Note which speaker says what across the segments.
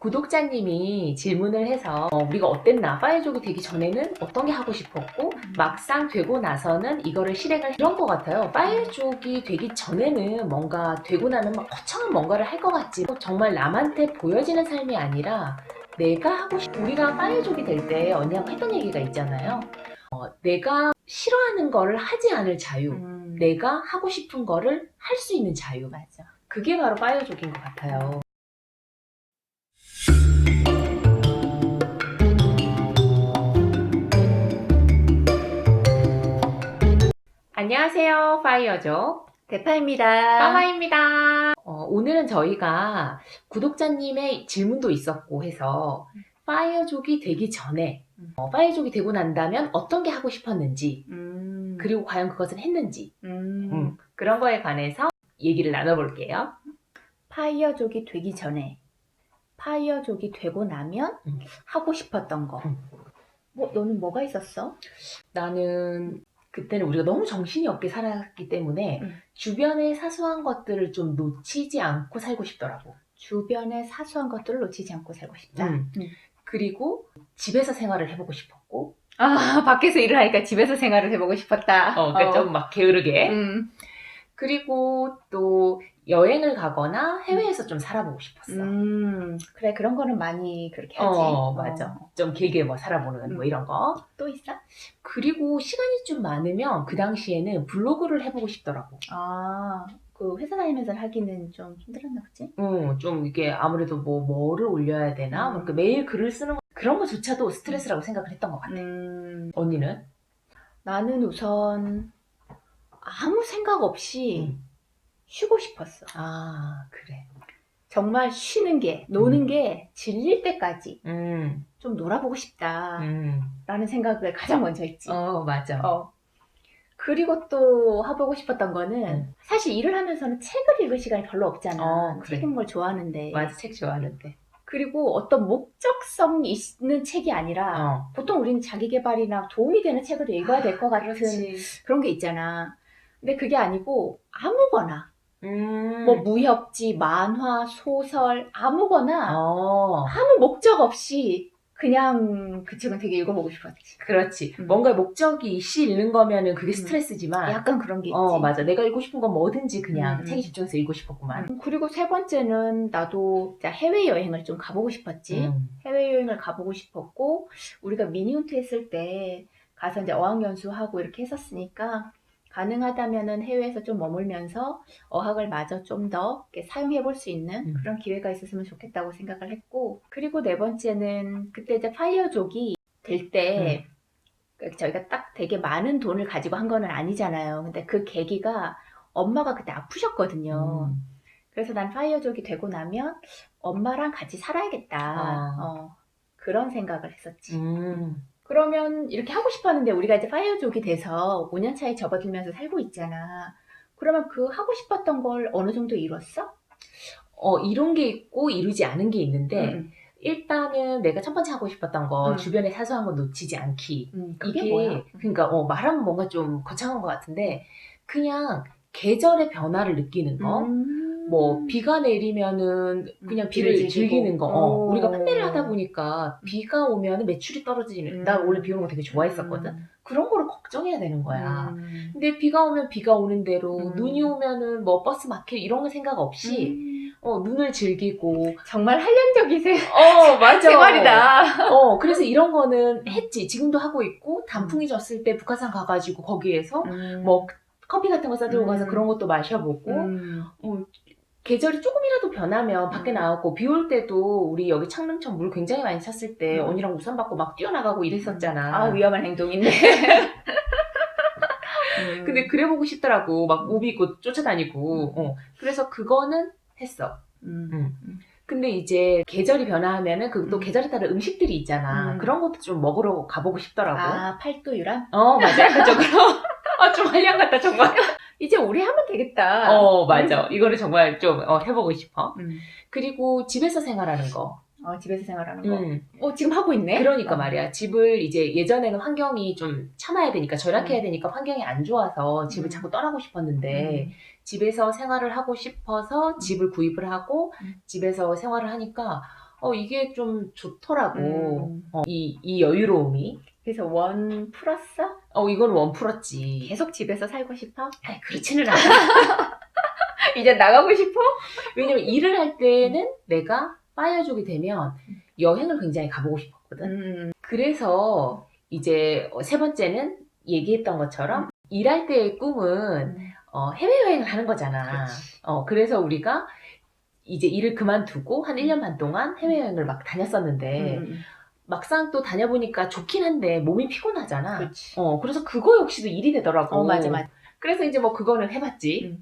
Speaker 1: 구독자님이 질문을 해서 우리가 어땠나, 파이어족이 되기 전에는 어떤 게 하고 싶었고 막상 되고 나서는 이거를 실행을 이런 것 같아요. 파이어족이 되기 전에는 뭔가 되고 나면 막 거창한 뭔가를 할 것 같지, 정말 남한테 보여지는 삶이 아니라 내가 하고 우리가 파이어족이 될 때 언니하고 했던 얘기가 있잖아요. 내가 싫어하는 거를 하지 않을 자유, 내가 하고 싶은 거를 할 수 있는 자유.
Speaker 2: 맞아.
Speaker 1: 그게 바로 파이어족인 것 같아요. 안녕하세요, 파이어족
Speaker 2: 대파입니다.
Speaker 1: 파마입니다. 오늘은 저희가 구독자님의 질문도 있었고 해서 파이어족이 되기 전에 파이어족이 되고 난다면 어떤 게 하고 싶었는지 그리고 과연 그것을 했는지 그런 거에 관해서 얘기를 나눠볼게요.
Speaker 2: 파이어족이 되기 전에, 파이어족이 되고 나면 하고 싶었던 거. 너는 뭐가 있었어?
Speaker 1: 나는 그때는 우리가 너무 정신이 없게 살았기 때문에 주변의 사소한 것들을 좀 놓치지 않고 살고 싶더라고.
Speaker 2: 주변의 사소한 것들을 놓치지 않고 살고 싶다.
Speaker 1: 그리고 집에서 생활을 해보고 싶었고.
Speaker 2: 밖에서 일을 하니까 집에서 생활을 해보고 싶었다.
Speaker 1: 그러니까 좀 막 게으르게. 그리고 또 여행을 가거나 해외에서 좀 살아보고 싶었어.
Speaker 2: 그래, 그런 거는 많이 그렇게 하지.
Speaker 1: 맞아. 좀 길게 뭐 살아보는 뭐 이런 거.
Speaker 2: 또 있어?
Speaker 1: 그리고 시간이 좀 많으면 그 당시에는 블로그를 해보고 싶더라고.
Speaker 2: 그 회사 다니면서 하기는 좀 힘들었나 보지?
Speaker 1: 좀 이게 아무래도 뭐를 올려야 되나? 뭐 매일 글을 쓰는 거, 그런 거조차도 스트레스라고 생각을 했던 것 같아. 언니는?
Speaker 2: 나는 우선 아무 생각 없이 쉬고 싶었어.
Speaker 1: 그래.
Speaker 2: 정말 쉬는 게, 노는 게 질릴 때까지 좀 놀아보고 싶다 라는 생각을 가장 먼저 했지.
Speaker 1: 맞아.
Speaker 2: 그리고 또 해보고 싶었던 거는 사실 일을 하면서는 책을 읽을 시간이 별로 없잖아.
Speaker 1: 그래.
Speaker 2: 책 읽는 걸 좋아하는데.
Speaker 1: 맞아, 책 좋아하는데.
Speaker 2: 그리고 어떤 목적성 있는 책이 아니라 보통 우리는 자기계발이나 도움이 되는 책을 읽어야 될 것 같은 그런 게 있잖아. 근데 그게 아니고 아무거나 뭐 무협지, 만화, 소설 아무거나 아무 목적 없이 그냥 그 책은 되게 읽어보고 싶었지.
Speaker 1: 그렇지. 뭔가 목적이 있이 읽는 거면은 그게 스트레스지만
Speaker 2: 약간 그런 게 있지.
Speaker 1: 맞아. 내가 읽고 싶은 건 뭐든지 그냥 책에 집중해서 읽고 싶었구만.
Speaker 2: 그리고 세 번째는 나도 해외여행을 좀 가보고 싶었지. 해외여행을 가보고 싶었고, 우리가 미니훈트 했을 때 가서 이제 어학연수하고 이렇게 했었으니까 가능하다면은 해외에서 좀 머물면서 어학을 마저 좀 더 사용해 볼 수 있는 그런 기회가 있었으면 좋겠다고 생각을 했고, 그리고 네 번째는 그때 이제 파이어족이 될 때 저희가 딱 되게 많은 돈을 가지고 한 거는 아니잖아요. 근데 그 계기가 엄마가 그때 아프셨거든요. 그래서 난 파이어족이 되고 나면 엄마랑 같이 살아야겠다. 그런 생각을 했었지. 그러면 이렇게 하고 싶었는데 우리가 이제 파이어족이 돼서 5년 차에 접어들면서 살고 있잖아. 그러면 그 하고 싶었던 걸 어느 정도 이뤘어?
Speaker 1: 이룬 게 있고 이루지 않은 게 있는데 일단은 내가 첫 번째 하고 싶었던 거 주변에 사소한 거 놓치지 않기.
Speaker 2: 그게 뭐야?
Speaker 1: 그러니까 말하면 뭔가 좀 거창한 것 같은데 그냥 계절의 변화를 느끼는 거. 뭐 비가 내리면은 그냥 비를 즐기는 거. 우리가 판매를 하다 보니까 비가 오면은 매출이 떨어지는. 나 원래 비 오는 거 되게 좋아했었거든. 그런 거를 걱정해야 되는 거야. 근데 비가 오면 비가 오는 대로 눈이 오면은 뭐 버스 막힐 이런 거 생각 없이 눈을 즐기고.
Speaker 2: 정말 한량적이세요.
Speaker 1: 맞아.
Speaker 2: 생활이다.
Speaker 1: 그래서 이런 거는 했지. 지금도 하고 있고 단풍이 졌을 때 북한산 가가지고 거기에서 뭐 커피 같은 거 싸들고 가서 그런 것도 마셔보고. 계절이 조금이라도 변하면 밖에 나가고 비 올 때도 우리 여기 창릉천 물 굉장히 많이 찼을 때 언니랑 우산 받고 막 뛰어나가고 이랬었잖아.
Speaker 2: 위험한 행동인데.
Speaker 1: 근데 그래 보고 싶더라고. 막 옷 입고 쫓아다니고. 그래서 그거는 했어. 근데 이제 계절이 변화하면은 또 계절에 따른 음식들이 있잖아. 그런 것도 좀 먹으러 가보고 싶더라고.
Speaker 2: 팔도유랑?
Speaker 1: 맞아. 약간적으로. 좀 한량 같다 정말.
Speaker 2: 이제 오래 하면 되겠다.
Speaker 1: 맞아. 이거를 정말 좀 해보고 싶어. 그리고 집에서 생활하는 거.
Speaker 2: 집에서 생활하는 거. 지금 하고 있네?
Speaker 1: 그러니까 말이야. 집을 이제 예전에는 환경이 좀 참아야 되니까 절약해야 되니까 환경이 안 좋아서 집을 자꾸 떠나고 싶었는데 집에서 생활을 하고 싶어서 집을 구입을 하고 집에서 생활을 하니까 이게 좀 좋더라고.
Speaker 2: 음.
Speaker 1: 이 여유로움이.
Speaker 2: 그래서 원 풀었어?
Speaker 1: 이건 원 풀었지.
Speaker 2: 계속 집에서 살고 싶어?
Speaker 1: 아니, 그렇지는 않아.
Speaker 2: 이제 나가고 싶어?
Speaker 1: 왜냐면 일을 할 때는 내가 파이어족이 되면 여행을 굉장히 가보고 싶었거든. 그래서 이제 세 번째는 얘기했던 것처럼 일할 때의 꿈은 해외여행을 하는 거잖아.
Speaker 2: 그렇지.
Speaker 1: 그래서 우리가 이제 일을 그만두고 한 1년 반 동안 해외여행을 막 다녔었는데 막상 또 다녀보니까 좋긴 한데 몸이 피곤하잖아.
Speaker 2: 그렇지.
Speaker 1: 그래서 그거 역시도 일이 되더라고.
Speaker 2: 맞아.
Speaker 1: 그래서 이제 뭐 그거는 해봤지.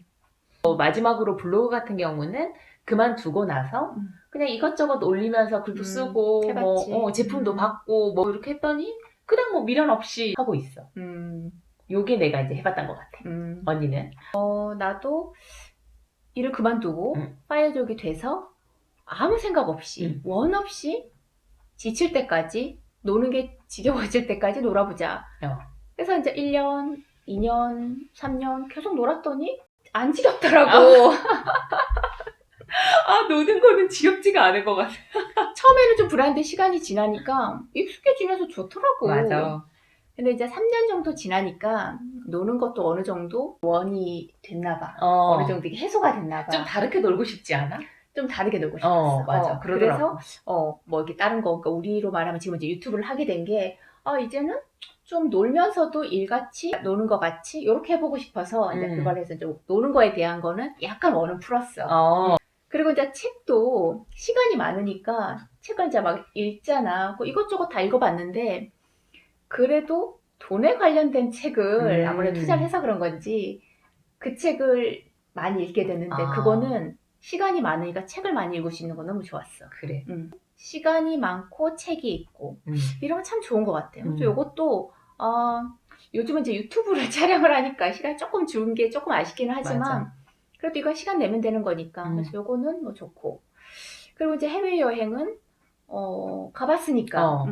Speaker 1: 마지막으로 블로그 같은 경우는 그만두고 나서 그냥 이것저것 올리면서 글도 쓰고
Speaker 2: 해봤지.
Speaker 1: 뭐 제품도 받고 뭐 이렇게 했더니 그냥 뭐 미련 없이 하고 있어. 요게 내가 이제 해봤던 것 같아. 언니는?
Speaker 2: 나도 일을 그만두고 파이어족이 돼서 아무 생각 없이 원 없이 지칠 때까지 노는 게 지겨워질 때까지 놀아보자. 그래서 이제 1년, 2년, 3년 계속 놀았더니 안 지겹더라고.
Speaker 1: 노는 거는 지겹지가 않은 것 같아.
Speaker 2: 처음에는 좀 불안한데 시간이 지나니까 익숙해지면서 좋더라고.
Speaker 1: 맞아.
Speaker 2: 근데 이제 3년 정도 지나니까 노는 것도 어느 정도 원이 됐나 봐. 어느 정도 이게 해소가 됐나 봐.
Speaker 1: 좀 다르게 놀고 싶지 않아?
Speaker 2: 좀 다르게 놀고 싶었어.
Speaker 1: 맞아.
Speaker 2: 그래서 뭐 이렇게 다른 거, 그러니까 우리로 말하면 지금 이제 유튜브를 하게 된 게 이제는 좀 놀면서도 일같이 노는 것 같이 이렇게 해보고 싶어서 이제 그걸 해서 좀 노는 거에 대한 거는 약간 원은 풀었어. 그리고 이제 책도 시간이 많으니까 책을 이제 막 읽잖아. 이것저것 다 읽어봤는데 그래도 돈에 관련된 책을 아무래도 투자를 해서 그런 건지 그 책을 많이 읽게 됐는데 그거는 시간이 많으니까 책을 많이 읽을 수 있는 거 너무 좋았어.
Speaker 1: 그래.
Speaker 2: 시간이 많고 책이 있고 이런 건 참 좋은 것 같아요. 그래서 이것도 요즘은 이제 유튜브를 촬영을 하니까 시간 조금 줄은 게 조금 아쉽기는 하지만
Speaker 1: 맞아.
Speaker 2: 그래도 이건 시간 내면 되는 거니까 그래서 요거는 뭐 좋고 그리고 이제 해외여행은 가봤으니까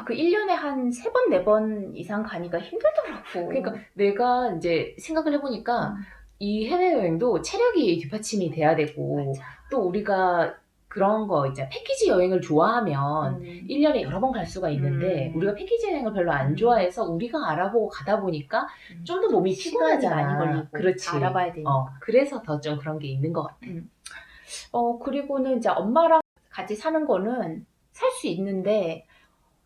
Speaker 2: 그 1년에 한 3번, 4번 이상 가니까 힘들더라고.
Speaker 1: 그러니까 내가 이제 생각을 해보니까 이 해외여행도 체력이 뒷받침이 돼야 되고
Speaker 2: 맞아.
Speaker 1: 또 우리가 그런 거 이제 패키지 여행을 좋아하면 1년에 여러 번 갈 수가 있는데 우리가 패키지 여행을 별로 안 좋아해서 우리가 알아보고 가다 보니까 좀 더 몸이 피곤하잖아.
Speaker 2: 많이 걸리고
Speaker 1: 그렇지.
Speaker 2: 알아봐야 되니까.
Speaker 1: 그래서 더 좀 그런 게 있는 것 같아.
Speaker 2: 그리고는 이제 엄마랑 같이 사는 거는 살 수 있는데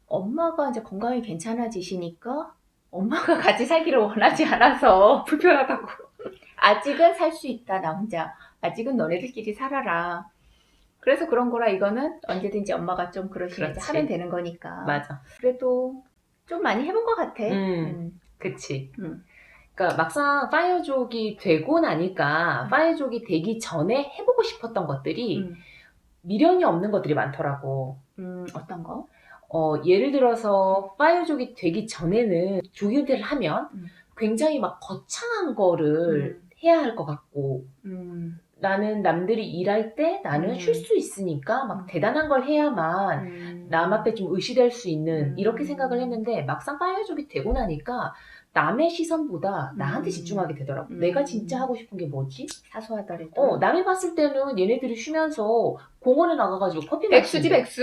Speaker 2: 엄마가 이제 건강이 괜찮아지시니까 엄마가 같이 살기를 원하지 않아서 불편하다고. 아직은 살 수 있다, 나 혼자. 아직은 너네들끼리 살아라. 그래서 그런 거라 이거는 언제든지 엄마가 좀 그러시면 이제 하면 되는 거니까.
Speaker 1: 맞아.
Speaker 2: 그래도 좀 많이 해본 것 같아.
Speaker 1: 그치. 그러니까 막상 파이어족이 되고 나니까 파이어족이 되기 전에 해보고 싶었던 것들이 미련이 없는 것들이 많더라고.
Speaker 2: 어떤 거?
Speaker 1: 예를 들어서 파이어족이 되기 전에는 조기 은퇴를 하면 굉장히 막 거창한 거를 해야 할 것 같고 나는 남들이 일할 때 나는 쉴 수 있으니까 막 대단한 걸 해야만 남 앞에 좀 의시될 수 있는 이렇게 생각을 했는데 막상 파이어족이 되고 나니까 남의 시선보다 나한테 집중하게 되더라고. 내가 진짜 하고 싶은 게 뭐지?
Speaker 2: 사소하더라도.
Speaker 1: 남이 봤을 때는 얘네들이 쉬면서 공원에 나가가지고 커피
Speaker 2: 백수지,
Speaker 1: 마시는데
Speaker 2: 백수.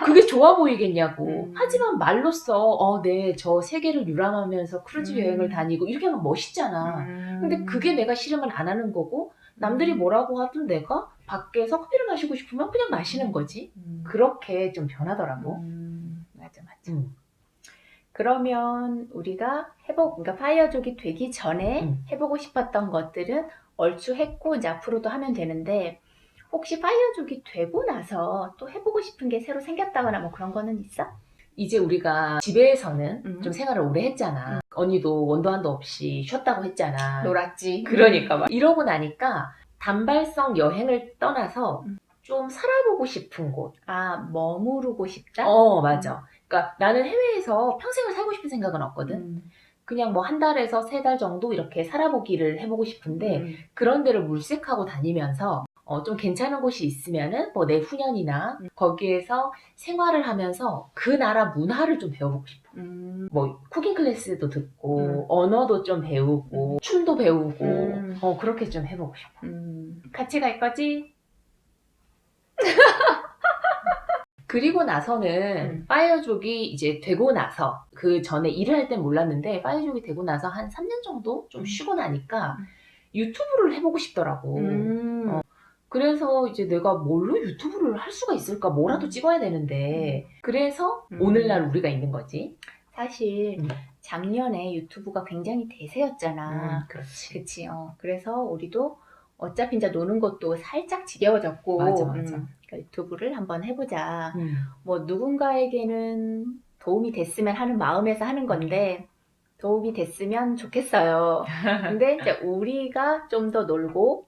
Speaker 1: 그게 좋아 보이겠냐고. 하지만 말로써 네, 저 세계를 유람하면서 크루즈 여행을 다니고 이렇게 하면 멋있잖아. 근데 그게 내가 싫으면 안 하는 거고 남들이 뭐라고 하든 내가 밖에서 커피를 마시고 싶으면 그냥 마시는 거지. 그렇게 좀 변하더라고.
Speaker 2: 맞아. 그러면 우리가 그러니까 파이어족이 되기 전에 해보고 싶었던 것들은 얼추 했고 이제 앞으로도 하면 되는데 혹시 파이어족이 되고 나서 또 해보고 싶은 게 새로 생겼다거나 뭐 그런 거는 있어?
Speaker 1: 이제 우리가 집에서는 좀 생활을 오래 했잖아. 언니도 원도 한도 없이 쉬었다고 했잖아.
Speaker 2: 놀았지.
Speaker 1: 그러니까 막 이러고 나니까 단발성 여행을 떠나서 좀 살아보고 싶은 곳.
Speaker 2: 머무르고 싶다?
Speaker 1: 맞아. 그러니까 나는 해외에서 평생을 살고 싶은 생각은 없거든. 그냥 뭐 한 달에서 3달 정도 이렇게 살아보기를 해보고 싶은데 그런 데를 물색하고 다니면서 좀 괜찮은 곳이 있으면은 뭐 내 후년이나 거기에서 생활을 하면서 그 나라 문화를 좀 배워보고 싶어. 뭐 쿠킹 클래스도 듣고 언어도 좀 배우고 춤도 배우고 그렇게 좀 해보고 싶어. 같이 갈 거지? 그리고 나서는 파이어족이 이제 되고 나서 그 전에 일을 할 땐 몰랐는데 파이어족이 되고 나서 한 3년 정도 좀 쉬고 나니까 유튜브를 해보고 싶더라고. 그래서 이제 내가 뭘로 유튜브를 할 수가 있을까? 뭐라도 찍어야 되는데. 그래서 오늘날 우리가 있는 거지.
Speaker 2: 사실 작년에 유튜브가 굉장히 대세였잖아.
Speaker 1: 그렇지.
Speaker 2: 그치. 그래서 우리도 어차피 이제 노는 것도 살짝 지겨워졌고
Speaker 1: 맞아.
Speaker 2: 그러니까 유튜브를 한번 해보자. 뭐 누군가에게는 도움이 됐으면 하는 마음에서 하는 건데 도움이 됐으면 좋겠어요. 근데 이제 우리가 좀 더 놀고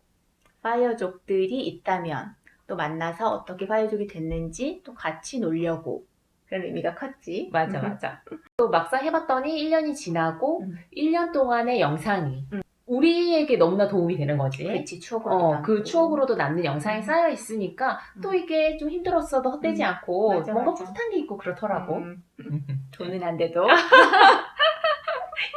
Speaker 2: 파이어족들이 있다면 또 만나서 어떻게 파이어족이 됐는지 또 같이 놀려고 그런 의미가 컸지.
Speaker 1: 맞아. 또 막상 해봤더니 1년이 지나고 1년 동안의 영상이 우리에게 너무나 도움이 되는 거지.
Speaker 2: 그치, 추억으로도 남고.
Speaker 1: 그 추억으로도 남는 영상이 쌓여 있으니까 또 이게 좀 힘들었어도 헛되지 않고
Speaker 2: 맞아,
Speaker 1: 뭔가
Speaker 2: 맞아.
Speaker 1: 뿌듯한 게 있고 그렇더라고.
Speaker 2: 돈은 안 돼도.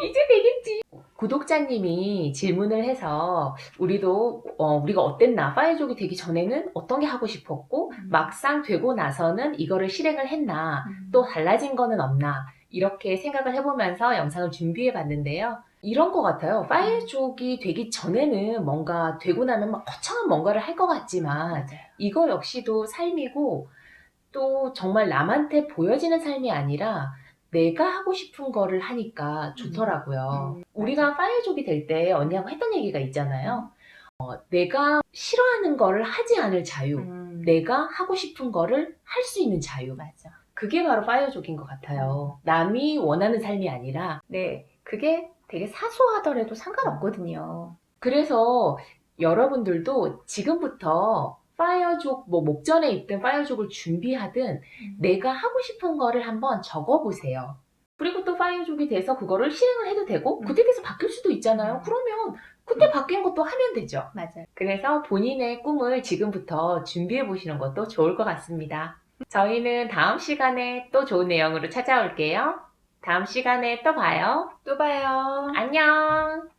Speaker 1: 이제 되겠지. 구독자님이 질문을 해서 우리도 우리가 어땠나, 파이어족이 되기 전에는 어떤 게 하고 싶었고 막상 되고 나서는 이거를 실행을 했나, 또 달라진 거는 없나, 이렇게 생각을 해보면서 영상을 준비해 봤는데요. 이런 것 같아요. 파이어족이 되기 전에는 뭔가 되고 나면 막 거창한 뭔가를 할 것 같지만
Speaker 2: 맞아요.
Speaker 1: 이거 역시도 삶이고 또 정말 남한테 보여지는 삶이 아니라 내가 하고 싶은 거를 하니까 좋더라고요. 우리가 파이어족이 될 때 언니하고 했던 얘기가 있잖아요. 내가 싫어하는 거를 하지 않을 자유, 내가 하고 싶은 거를 할 수 있는 자유.
Speaker 2: 맞아.
Speaker 1: 그게 바로 파이어족인 것 같아요. 남이 원하는 삶이 아니라.
Speaker 2: 네, 그게 되게 사소하더라도 상관없거든요.
Speaker 1: 그래서 여러분들도 지금부터 파이어족, 뭐 목전에 있든 파이어족을 준비하든 내가 하고 싶은 거를 한번 적어보세요. 그리고 또 파이어족이 돼서 그거를 실행을 해도 되고 그때 돼서 바뀔 수도 있잖아요. 그러면 그때 바뀐 것도 하면 되죠.
Speaker 2: 맞아요.
Speaker 1: 그래서 본인의 꿈을 지금부터 준비해 보시는 것도 좋을 것 같습니다. 저희는 다음 시간에 또 좋은 내용으로 찾아올게요. 다음 시간에 또 봐요.
Speaker 2: 또 봐요.
Speaker 1: 안녕!